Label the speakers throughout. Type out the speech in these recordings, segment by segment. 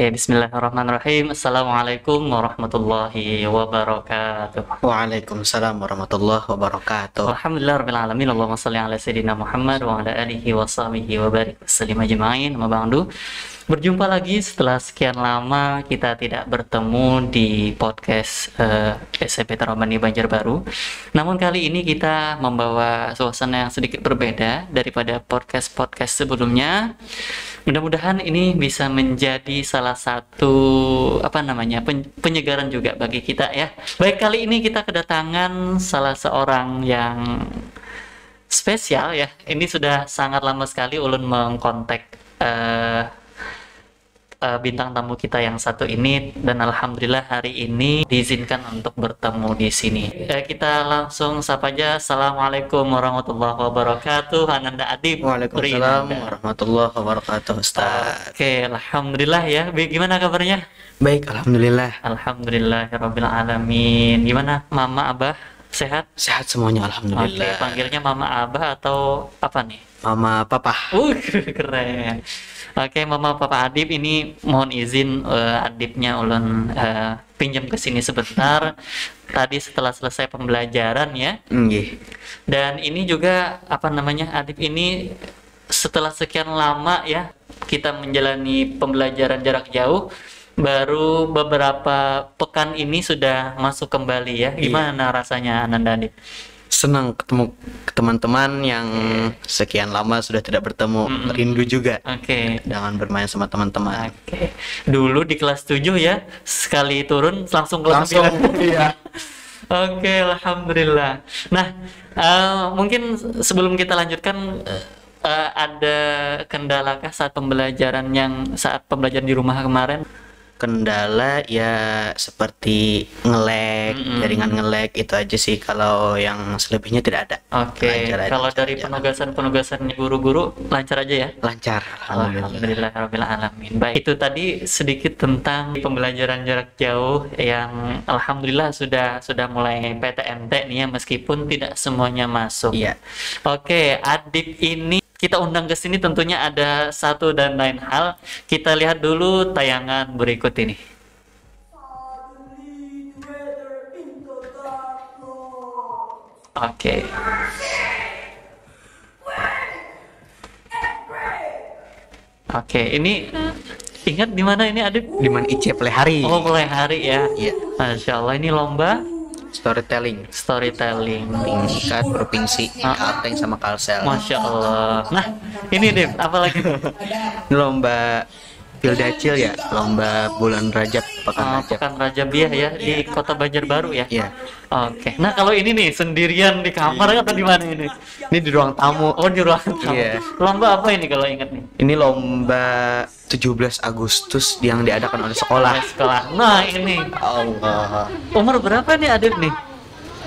Speaker 1: Oke, bismillahirrahmanirrahim. Assalamualaikum warahmatullahi wabarakatuh.
Speaker 2: Waalaikumsalam warahmatullahi wabarakatuh.
Speaker 1: Alhamdulillah rabbil alamin. Allahumma shalli ala sayyidina Muhammad wa ala alihi wa sahbihi wa barik wasallim ajma'in. Amma ba'du. Berjumpa lagi setelah sekian lama kita tidak bertemu di podcast SMP Tarobani Banjarbaru. Namun kali ini kita membawa suasana yang sedikit berbeda daripada podcast-podcast sebelumnya. Mudah-mudahan ini bisa menjadi salah satu penyegaran juga bagi kita ya. Baik, kali ini kita kedatangan salah seorang yang spesial ya. Ini sudah sangat lama sekali ulun mengkontak bintang tamu kita yang satu ini, dan alhamdulillah hari ini diizinkan untuk bertemu di sini. Kita langsung sapa aja. Assalamualaikum warahmatullahi wabarakatuh, Ananda Adib.
Speaker 2: Waalaikumsalam warahmatullahi wabarakatuh, Ustaz.
Speaker 1: Oke, alhamdulillah ya. Gimana kabarnya?
Speaker 2: Baik, alhamdulillah.
Speaker 1: Alhamdulillahirabbil alamin. Gimana Mama Abah? Sehat?
Speaker 2: Sehat semuanya, alhamdulillah.
Speaker 1: Oke, panggilnya Mama Abah atau apa nih?
Speaker 2: Mama Papa.
Speaker 1: Keren. Oke, Mama Papa Adib, ini mohon izin Adibnya ulun pinjam ke sini sebentar. Tadi setelah selesai pembelajaran ya.
Speaker 2: Nggih.
Speaker 1: Dan ini juga Adib ini setelah sekian lama ya kita menjalani pembelajaran jarak jauh, baru beberapa pekan ini sudah masuk kembali ya. Gimana rasanya Ananda Adib?
Speaker 2: Senang ketemu teman-teman yang sekian lama sudah tidak bertemu. Rindu juga.
Speaker 1: Oke.
Speaker 2: Dengan bermain sama teman-teman.
Speaker 1: Oke. Dulu di kelas 7 ya, sekali turun langsung kelas 9.
Speaker 2: Iya.
Speaker 1: Oke, alhamdulillah. Nah, mungkin sebelum kita lanjutkan, ada kendalakah saat pembelajaran di rumah kemarin?
Speaker 2: Kendala ya seperti nge-lag, jaringan nge-lag, itu aja sih. Kalau yang selebihnya tidak ada.
Speaker 1: Oke.
Speaker 2: Lancar aja,
Speaker 1: Kalau
Speaker 2: lancar
Speaker 1: dari
Speaker 2: aja.
Speaker 1: penugasan guru-guru lancar aja ya?
Speaker 2: Lancar, alhamdulillah.
Speaker 1: Alhamdulillah alamin. Baik, itu tadi sedikit tentang pembelajaran jarak jauh yang alhamdulillah sudah mulai PTMT nih ya, meskipun tidak semuanya masuk.
Speaker 2: Iya.
Speaker 1: Oke, Adib ini kita undang ke sini tentunya ada satu dan lain hal. Kita lihat dulu tayangan berikut ini. Oke. Oke, ini ingat di mana ini Adib?
Speaker 2: Di mana IC Plehari.
Speaker 1: Oh, mulai hari ya.
Speaker 2: Iya.
Speaker 1: Masya Allah, ini lomba
Speaker 2: Storytelling
Speaker 1: storytelling.
Speaker 2: tingkat provinsi, Kalteng sama Kalsel.
Speaker 1: Masya Allah. Nah, ini Dip, apalagi?
Speaker 2: Ini lomba Pildacil ya, lomba bulan Rajab, pekan Rajab.
Speaker 1: Pekan Rajabiah ya di Kota Banjarbaru ya.
Speaker 2: Iya.
Speaker 1: Oke. Nah, kalau ini nih sendirian di kamar atau di mana ini?
Speaker 2: Ini di ruang tamu.
Speaker 1: Oh, di ruang tamu.
Speaker 2: Iya.
Speaker 1: Lomba apa ini kalau ingat nih?
Speaker 2: Ini lomba 17 Agustus yang diadakan oleh sekolah.
Speaker 1: Sekolah. Nah, ini
Speaker 2: Allah.
Speaker 1: umur berapa nih Adib nih?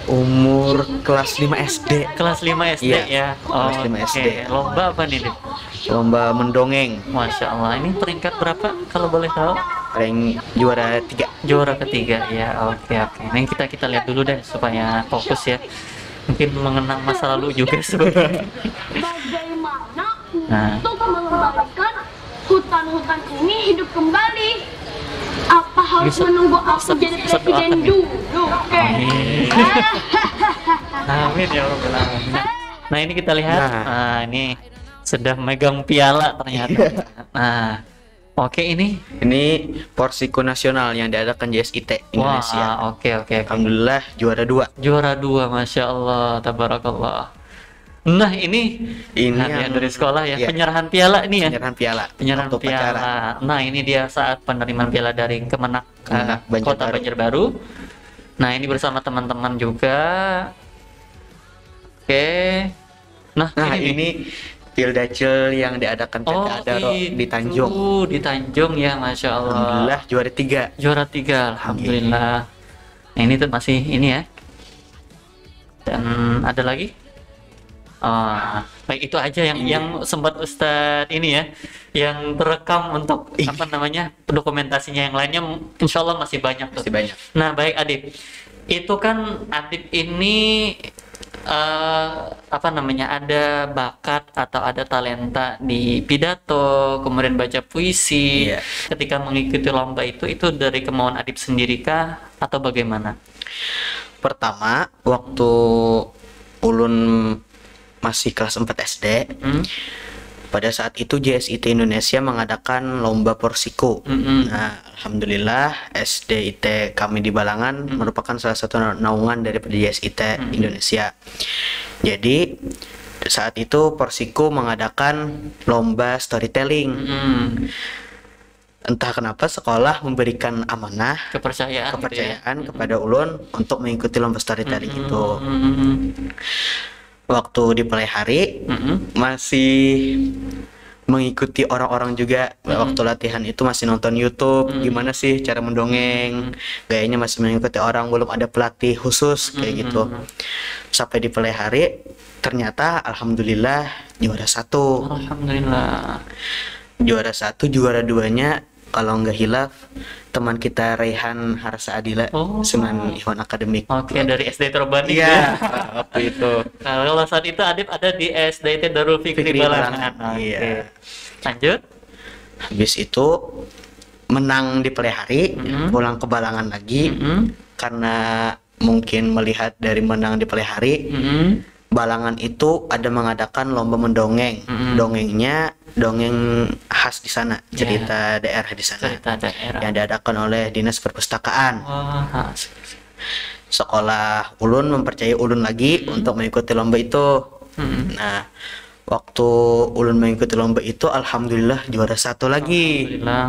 Speaker 2: Umur kelas 5 SD.
Speaker 1: Kelas 5 SD
Speaker 2: Iya,
Speaker 1: ya.
Speaker 2: kelas 5
Speaker 1: Oke.
Speaker 2: SD.
Speaker 1: Lomba apa nih, Dip?
Speaker 2: Lomba mendongeng.
Speaker 1: Masya Allah. Ini peringkat berapa kalau boleh tahu?
Speaker 2: Rank juara 3.
Speaker 1: Juara ketiga ya. Oke. Nah, kita lihat dulu deh supaya fokus ya. Mungkin mengenang masa lalu juga sebenarnya.
Speaker 3: Bagaimana
Speaker 1: Nah.
Speaker 3: untuk mengembalikan hutan-hutan ini hidup kembali? Apa harus
Speaker 1: Bisa-
Speaker 3: menunggu aku
Speaker 1: bisa-
Speaker 3: jadi
Speaker 1: bisa doakan
Speaker 3: presiden
Speaker 1: ya?
Speaker 3: dulu? Oke.
Speaker 1: Amin. Amin ya Rabbal alamin. Nah, ini kita lihat.
Speaker 2: Nah.
Speaker 1: Nah, ini sudah megang piala ternyata. Nah, oke ini.
Speaker 2: Ini Porsiku Nasional yang diadakan JSIT Indonesia.
Speaker 1: Wah, oke.
Speaker 2: Alhamdulillah juara 2.
Speaker 1: Juara 2, Masya Allah, tabarakallah. Nah, ini
Speaker 2: Ini
Speaker 1: yang
Speaker 2: yang
Speaker 1: dari sekolah ya,
Speaker 2: iya.
Speaker 1: penyerahan piala ini ya.
Speaker 2: Penyerahan piala.
Speaker 1: Penyerahan
Speaker 2: Waktu upacara.
Speaker 1: piala. Nah, ini dia saat penerimaan piala dari Kemenak
Speaker 2: Kemenak
Speaker 1: Kota
Speaker 2: Banjarbaru.
Speaker 1: Banjarbaru. Nah, ini bersama teman-teman juga. Oke. Nah,
Speaker 2: Nah,
Speaker 1: nih.
Speaker 2: ini Pildacil yang diadakan PT Adaro di Tanjung.
Speaker 1: Di Tanjung ya, Masya Allah.
Speaker 2: Alhamdulillah juara 3.
Speaker 1: Juara 3, alhamdulillah. Nah, ini tuh masih ini ya. Dan ada lagi? Baik, itu aja yang sempat Ustadz ini ya, yang terekam untuk dokumentasinya. Yang lainnya insya Allah masih banyak tuh.
Speaker 2: Masih banyak.
Speaker 1: Nah, baik Adib, itu kan Adib ini apa namanya, ada bakat atau ada talenta di pidato, kemudian baca puisi.
Speaker 2: Iya.
Speaker 1: Ketika mengikuti lomba itu dari kemauan Adip sendiri kah atau bagaimana?
Speaker 2: Pertama, waktu ulun masih kelas 4 SD, pada saat itu JSIT Indonesia mengadakan lomba Porsiko. Nah, alhamdulillah SDIT kami di Balangan merupakan salah satu naungan daripada JSIT Indonesia. Jadi saat itu Porsiko mengadakan lomba storytelling. Entah kenapa sekolah memberikan amanah
Speaker 1: Kepercayaan
Speaker 2: kepada ulun untuk mengikuti lomba storytelling itu. Waktu di play hari masih mengikuti orang-orang juga. Waktu latihan itu masih nonton YouTube gimana sih cara mendongeng, gayanya masih mengikuti orang, belum ada pelatih khusus kayak gitu. Sampai di play hari ternyata alhamdulillah juara 1.
Speaker 1: Alhamdulillah.
Speaker 2: Juara 1, juara 2-nya kalau nggak hilaf teman kita Raihan Harsa Adila, Sunan Ikhwan Akademik.
Speaker 1: Oke, dari SD Terbani.
Speaker 2: Iya, waktu itu.
Speaker 1: Nah, kalau saat itu Adip ada di SDIT Darul Fikri Balangan. Oke.
Speaker 2: Iya.
Speaker 1: Lanjut.
Speaker 2: Habis itu menang di play hari, pulang ke Balangan lagi karena mungkin melihat dari menang di play hari, Balangan itu ada mengadakan lomba mendongeng. Dongengnya dongeng khas di sana, cerita daerah di sana.
Speaker 1: Cerita daerah.
Speaker 2: Yang diadakan oleh Dinas Perpustakaan.
Speaker 1: Wah,
Speaker 2: Sekolah ulun mempercayai ulun lagi untuk mengikuti lomba itu. Nah, waktu ulun mengikuti lomba itu alhamdulillah juara 1 lagi.
Speaker 1: alhamdulillah.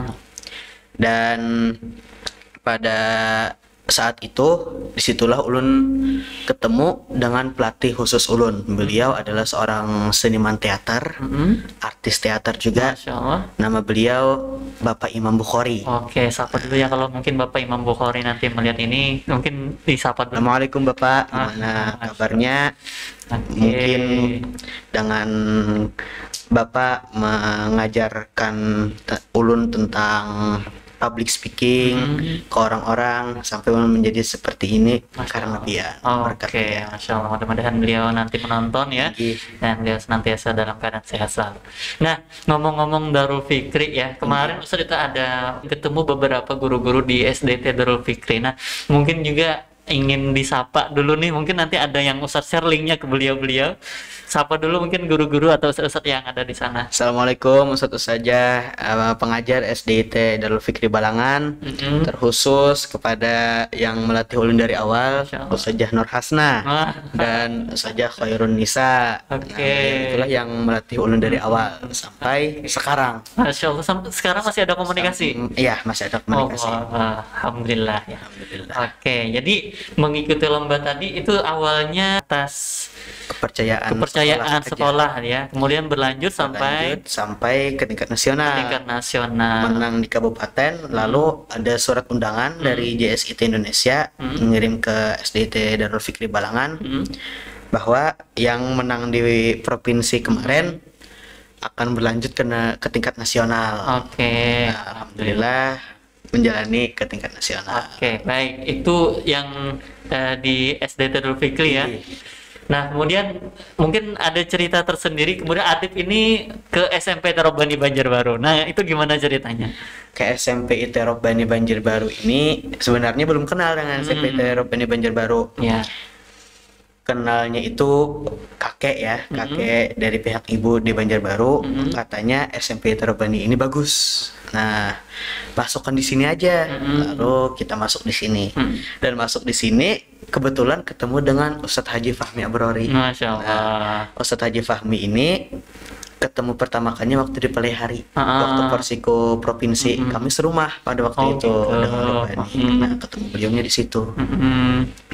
Speaker 2: Dan pada saat itu disitulah ulun ketemu dengan pelatih khusus ulun. Beliau adalah seorang seniman teater, artis teater juga.
Speaker 1: Masya Allah.
Speaker 2: Nama beliau Bapak Imam Bukhari.
Speaker 1: Oke, sapa dulu ya, kalau mungkin Bapak Imam Bukhari nanti melihat ini, mungkin disapa dulu.
Speaker 2: Assalamualaikum Bapak, gimana kabarnya? Mungkin dengan Bapak mengajarkan ulun tentang public speaking ke orang-orang sampai ulun menjadi seperti ini karena dia, berkat
Speaker 1: Oke,
Speaker 2: dia.
Speaker 1: Masya Allah. Mudah-mudahan beliau nanti menonton ya,
Speaker 2: Iya.
Speaker 1: dan beliau senantiasa dalam keadaan sehat selalu. Nah, ngomong-ngomong Darul Fikri ya, kemarin Ustaz kita ada ketemu beberapa guru-guru di SDT Darul Fikri. Nah, mungkin juga ingin disapa dulu nih, mungkin nanti ada yang Ustaz share linknya ke beliau-beliau. Sapa dulu mungkin guru-guru atau Ustaz yang ada di sana.
Speaker 2: Assalamualaikum Ustaz saja, pengajar SDIT Darul Fikri Balangan, terkhusus kepada yang melatih ulun dari awal,
Speaker 1: Masya Allah.
Speaker 2: Ustazah Nur Hasna dan Ustazah Khairun Nisa.
Speaker 1: Oke.
Speaker 2: Nah, itulah yang melatih ulun dari awal sampai sekarang.
Speaker 1: Masya Allah, sampai sekarang masih ada komunikasi?
Speaker 2: Iya, masih ada komunikasi.
Speaker 1: Alhamdulillah ya.
Speaker 2: Alhamdulillah.
Speaker 1: Oke, jadi mengikuti lomba tadi itu awalnya atas kepercayaan sekolah ya, kemudian berlanjut
Speaker 2: sampai ke tingkat nasional.
Speaker 1: tingkat nasional.
Speaker 2: Menang di kabupaten, lalu ada surat undangan dari JSIT Indonesia mengirim ke SDIT Darul Fikri Balangan bahwa yang menang di provinsi kemarin akan berlanjut ke tingkat nasional.
Speaker 1: Oke.
Speaker 2: Nah, alhamdulillah menjalani ke tingkat nasional.
Speaker 1: Oke, baik. Itu yang di SDT Darul Fikri ya. Nah, kemudian mungkin ada cerita tersendiri, kemudian Adip ini ke SMP Terobani Banjarbaru. Nah, itu gimana ceritanya?
Speaker 2: Ke SMP Terobani Banjarbaru ini sebenarnya belum kenal dengan SMP Terobani Banjarbaru.
Speaker 1: Ya.
Speaker 2: Kenalnya itu kakek ya, kakek dari pihak ibu di Banjarbaru, katanya SMP Terobani ini bagus. Nah, masukkan di sini aja. Lalu kita masuk di sini. Dan masuk di sini kebetulan ketemu dengan Ustadz Haji Fahmi Abrori.
Speaker 1: Masya Allah.
Speaker 2: Nah, Ustadz Haji Fahmi ini ketemu pertama kalinya waktu di Palehari, waktu Porsiko Provinsi. Kami serumah pada waktu itu dengan Robani. Nah, ketemu beliaunya di situ.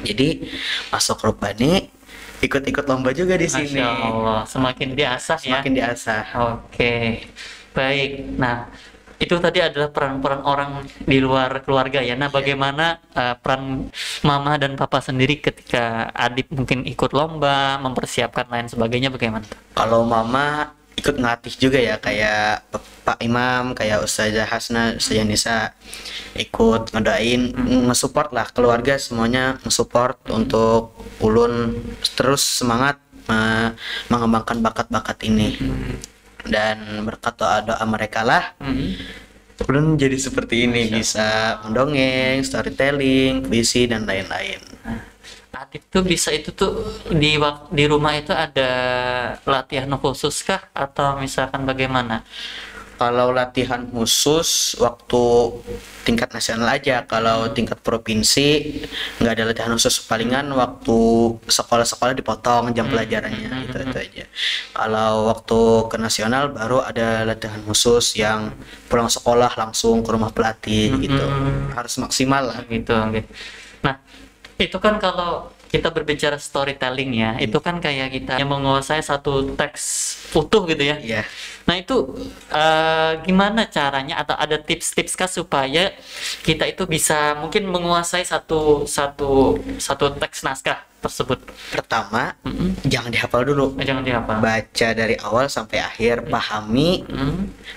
Speaker 2: Jadi masuk Robani, ikut-ikut lomba juga di sini.
Speaker 1: Masya Allah, semakin diasah ya.
Speaker 2: Semakin diasah.
Speaker 1: Oke, baik. Nah, itu tadi adalah peran-peran orang di luar keluarga ya. Nah, bagaimana peran mama dan papa sendiri ketika Adip mungkin ikut lomba, mempersiapkan lain sebagainya, bagaimana?
Speaker 2: Kalau mama ikut ngelatih juga ya, kayak Pak Imam, kayak Ustazah Hasna, Ustazah Nisa ikut ngedoain, nge-support lah, keluarga semuanya nge-support untuk ulun terus semangat mengembangkan bakat-bakat ini. Dan berkat doa-doa mereka lah ulun jadi seperti ini, bisa mendongeng, storytelling, puisi dan lain-lain.
Speaker 1: Adip tuh bisa itu tuh di rumah itu ada latihan khusus kah atau misalkan bagaimana?
Speaker 2: Kalau latihan khusus waktu tingkat nasional aja, kalau tingkat provinsi nggak ada latihan khusus, palingan waktu sekolah-sekolah dipotong jam pelajarannya, itu aja. Kalau waktu ke nasional baru ada latihan khusus yang pulang sekolah langsung ke rumah pelatih gitu, harus maksimal lah.
Speaker 1: Gitu. Nah, itu kan kalau kita berbicara storytelling ya, itu kan kayak kita yang menguasai satu teks utuh gitu ya.
Speaker 2: Iya.
Speaker 1: Nah itu gimana caranya atau ada tips-tips kah supaya kita itu bisa mungkin menguasai satu teks naskah tersebut?
Speaker 2: Pertama, jangan dihafal dulu.
Speaker 1: Jangan dihafal.
Speaker 2: Baca dari awal sampai akhir, pahami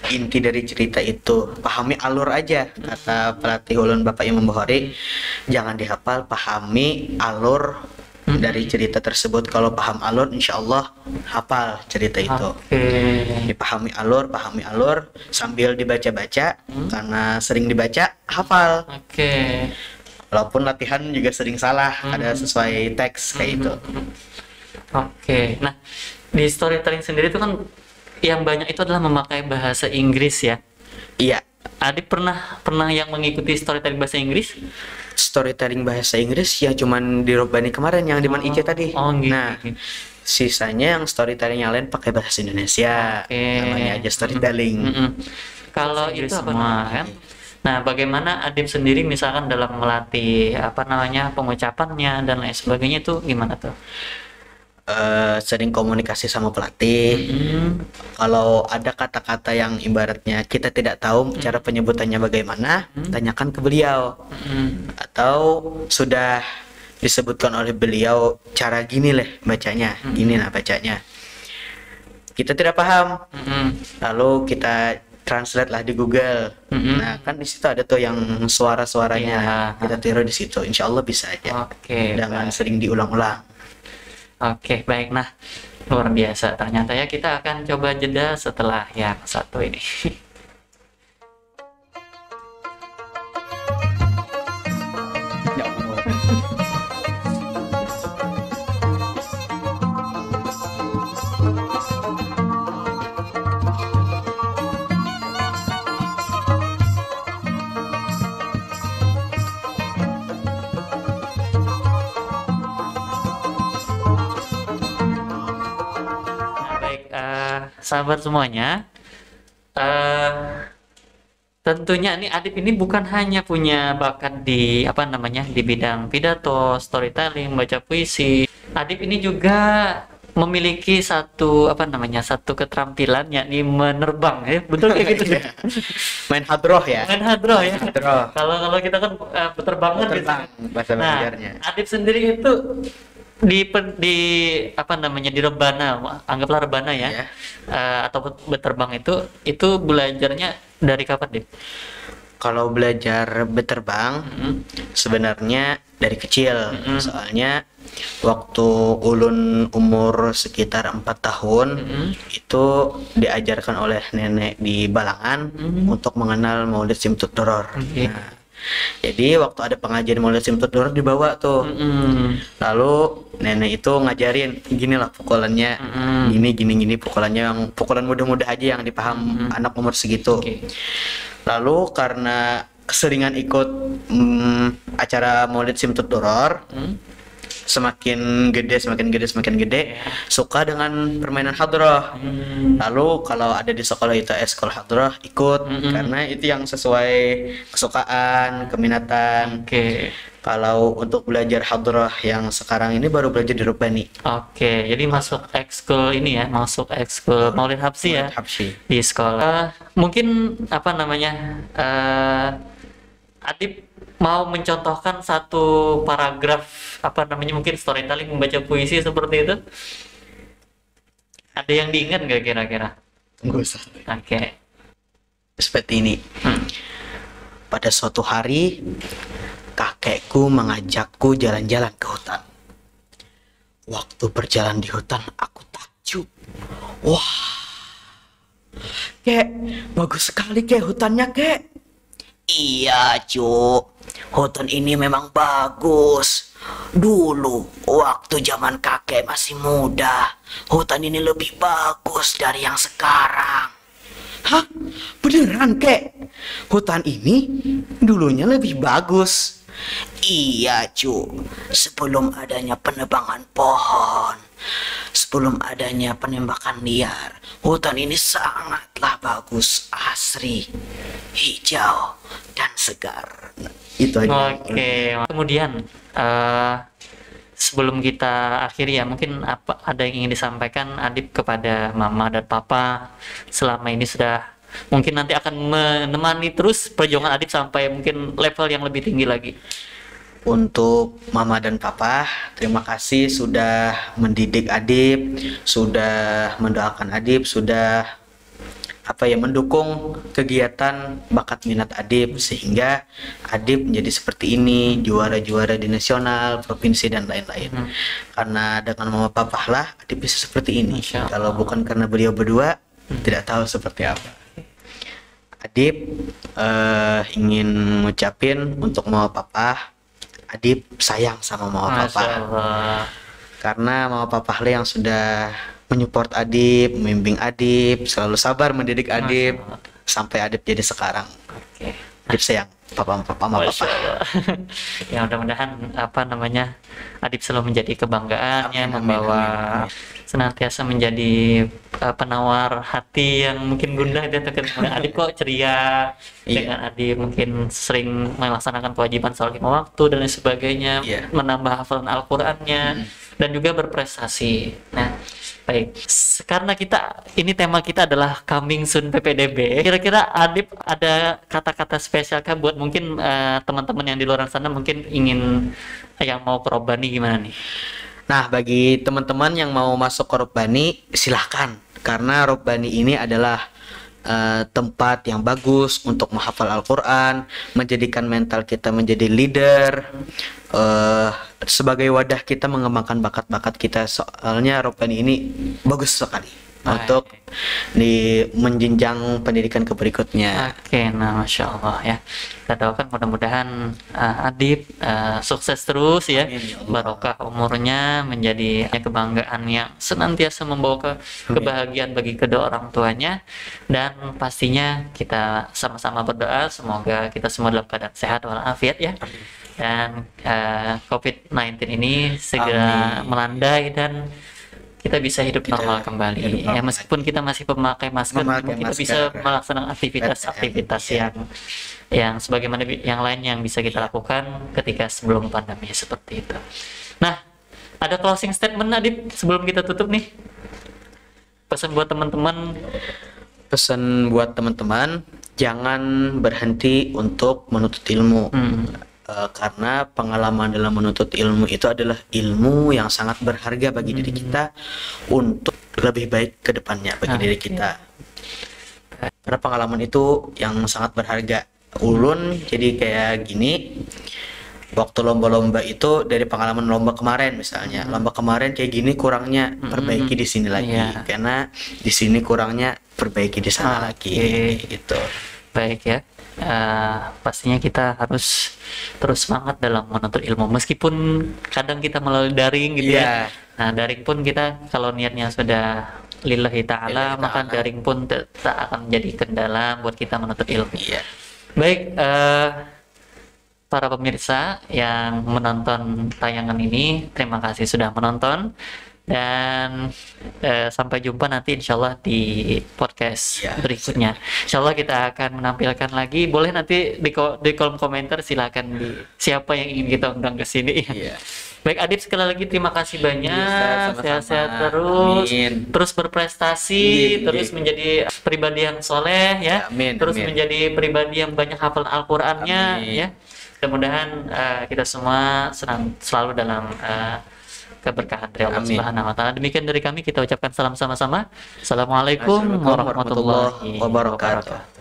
Speaker 2: inti dari cerita itu, pahami alur aja, kata pelatih ulun Bapak Imam Bukhari. Jangan dihafal, pahami alur dari cerita tersebut. Kalau paham alur, insya Allah hafal cerita itu. Dipahami pahami alur sambil dibaca-baca, karena sering dibaca hafal. Walaupun latihan juga sering salah, ada sesuai teks kayak itu.
Speaker 1: Nah, di storytelling sendiri itu kan yang banyak itu adalah memakai bahasa Inggris ya.
Speaker 2: Iya.
Speaker 1: Adip pernah yang mengikuti storytelling bahasa Inggris?
Speaker 2: Storytelling bahasa Inggris ya cuman di Robani kemarin yang di Man Ica tadi.
Speaker 1: Gitu.
Speaker 2: Nah, sisanya yang storytelling yang lain pakai bahasa Indonesia. Namanya aja storytelling.
Speaker 1: Kalau itu semua kan. Nah, bagaimana Adip sendiri misalkan dalam melatih pengucapannya dan lain sebagainya itu gimana tuh?
Speaker 2: Sering komunikasi sama pelatih. Kalau ada kata-kata yang ibaratnya kita tidak tahu cara penyebutannya bagaimana, tanyakan ke beliau. Atau sudah disebutkan oleh beliau cara gini leh bacanya, gini nah bacanya. Kita tidak paham, lalu kita translate lah di Google. Nah kan di situ ada tuh yang suara-suaranya, kita tiru di situ. Insya Allah bisa aja. Jangan sering diulang-ulang.
Speaker 1: Baik. Nah, luar biasa. Ternyata ya, kita akan coba jeda setelah yang satu ini. Sahabat semuanya, tentunya nih Adip ini bukan hanya punya bakat di di bidang pidato, storytelling, baca puisi. Adip ini juga memiliki satu keterampilan yakni menerbang ya, betul kayak gitu ya.
Speaker 2: Main hadroh ya.
Speaker 1: Kalau kita kan berterbangan gitu.
Speaker 2: Bahasa belajarnya.
Speaker 1: Adip sendiri itu di rebana, anggaplah rebana ya, atau berterbang itu belajarnya dari kapan deh?
Speaker 2: Kalau belajar berterbang sebenarnya dari kecil, soalnya waktu ulun umur sekitar 4 tahun itu diajarkan oleh nenek di Balangan untuk mengenal Maulid Simtud Duror. Jadi waktu ada pengajian Maulid Simtud Duror dibawa tuh. Lalu nenek itu ngajarin ginilah pukulannya, gini pukulannya, yang pukulan mudah-mudah aja yang dipaham anak umur segitu. Lalu karena keseringan ikut acara Maulid Simtud Duror, semakin gede suka dengan permainan hadroh. Lalu kalau ada di sekolah itu sekolah hadroh ikut, karena itu yang sesuai kesukaan, keminatan. Kalau untuk belajar hadroh yang sekarang ini baru belajar di Rubani.
Speaker 1: Jadi masuk ekskul ini ya, masuk ekskul Maulid Habsyi ya, di sekolah. Mungkin Adip mau mencontohkan satu paragraf mungkin storytelling, membaca puisi seperti itu. Ada yang diingat nggak kira-kira?
Speaker 2: Nggak usah.
Speaker 1: Oke.
Speaker 2: Seperti ini. Pada suatu hari, kakekku mengajakku jalan-jalan ke hutan. Waktu berjalan di hutan, aku takjub. Wah, kek, bagus sekali kek hutannya kek. Iya, Cuk. Hutan ini memang bagus. Dulu, waktu zaman kakek masih muda, hutan ini lebih bagus dari yang sekarang. Hah? Beneran, kek? Hutan ini dulunya lebih bagus. Iya, cu. Sebelum adanya penebangan pohon, sebelum adanya penembakan liar, hutan ini sangatlah bagus, asri, hijau, dan segar. Nah, itu aja.
Speaker 1: Oke. Kemudian sebelum kita akhiri ya, mungkin ada yang ingin disampaikan Adib kepada mama dan papa selama ini sudah mungkin nanti akan menemani terus perjuangan Adib sampai mungkin level yang lebih tinggi lagi.
Speaker 2: Untuk mama dan papa, terima kasih sudah mendidik Adib, sudah mendoakan Adib, sudah mendukung kegiatan bakat minat Adib sehingga Adib menjadi seperti ini, juara-juara di nasional, provinsi dan lain-lain. Karena dengan mama papa lah Adib bisa seperti ini. Kalau bukan karena beliau berdua, tidak tahu seperti apa. Adib ingin ngucapin untuk mama papa, Adib sayang sama mama papa. Karena mama papa lah yang sudah menyupport Adib, membimbing Adib, selalu sabar mendidik Adib sampai Adib jadi sekarang. Adib sayang mama papa.
Speaker 1: Ya mudah-mudahan Adib selalu menjadi kebanggaannya, membawa senantiasa menjadi penawar hati yang mungkin gundah dan kemudian Adib kok ceria dengan Adib mungkin sering melaksanakan kewajiban sholat lima waktu dan lain sebagainya, menambah hafalan Al-Qur'annya dan juga berprestasi. Nah, baik, karena ini tema kita adalah coming soon PPDB. Kira-kira Adib ada kata-kata spesial kah buat mungkin teman-teman yang di luar sana mungkin ingin yang mau ke Robbani gimana nih?
Speaker 2: Nah, bagi teman-teman yang mau masuk ke Robbani, silahkan. Karena Robbani ini adalah tempat yang bagus untuk menghafal Al-Quran, menjadikan mental kita menjadi leader, sebagai wadah kita mengembangkan bakat-bakat kita. Soalnya Robbani ini bagus sekali untuk menjenjang pendidikan ke berikutnya.
Speaker 1: Oke, nah Masya Allah ya. Kita doakan mudah-mudahan Adib sukses terus ya. Barokah umurnya, menjadi kebanggaan yang senantiasa membawa kebahagiaan bagi kedua orang tuanya. Dan pastinya kita sama-sama berdoa semoga kita semua dalam keadaan sehat walafiat ya. Dan COVID-19 ini segera melandai dan kita bisa hidup normal kembali. Ya, meskipun kita masih memakai masker, kita bisa melaksanakan aktivitas yang sebagaimana yang lain yang bisa kita lakukan ketika sebelum pandemi seperti itu. Nah, ada closing statement Adib sebelum kita tutup nih. Pesan buat teman-teman.
Speaker 2: Pesan buat teman-teman, jangan berhenti untuk menuntut ilmu. Karena pengalaman dalam menuntut ilmu itu adalah ilmu yang sangat berharga bagi diri kita untuk lebih baik ke depannya bagi diri kita. Karena pengalaman itu yang sangat berharga. Ulun jadi kayak gini, waktu lomba-lomba itu dari pengalaman lomba kemarin misalnya, lomba kemarin kayak gini kurangnya, perbaiki di sini lagi. Karena di sini kurangnya, perbaiki di sana lagi gitu.
Speaker 1: Baik ya. Pastinya kita harus terus semangat dalam menuntut ilmu meskipun kadang kita melalui daring gitu ya. Nah, daring pun kita kalau niatnya sudah lillahi ta'ala, maka daring pun tak akan menjadi kendala buat kita menuntut ilmu. Baik, para pemirsa yang menonton tayangan ini, terima kasih sudah menonton. Dan sampai jumpa nanti insyaallah di podcast berikutnya. Insyaallah kita akan menampilkan lagi. Boleh nanti di kolom komentar silakan siapa yang ingin kita undang ke sini. Baik Adib, sekali lagi terima kasih banyak. Sehat-sehat terus. Terus berprestasi, terus menjadi pribadi yang soleh ya. Terus menjadi pribadi yang banyak hafalan Al-Qur'annya ya. Mudah-mudahan kita semua selalu dalam keberkahan dari Allah
Speaker 2: Amin.
Speaker 1: Subhanahu wa taala. Demikian dari kami, kita ucapkan salam sama-sama. Assalamualaikum
Speaker 2: Assalamualaikum
Speaker 1: warahmatullahi
Speaker 2: warahmatullahi wabarakatuh.
Speaker 1: wabarakatuh.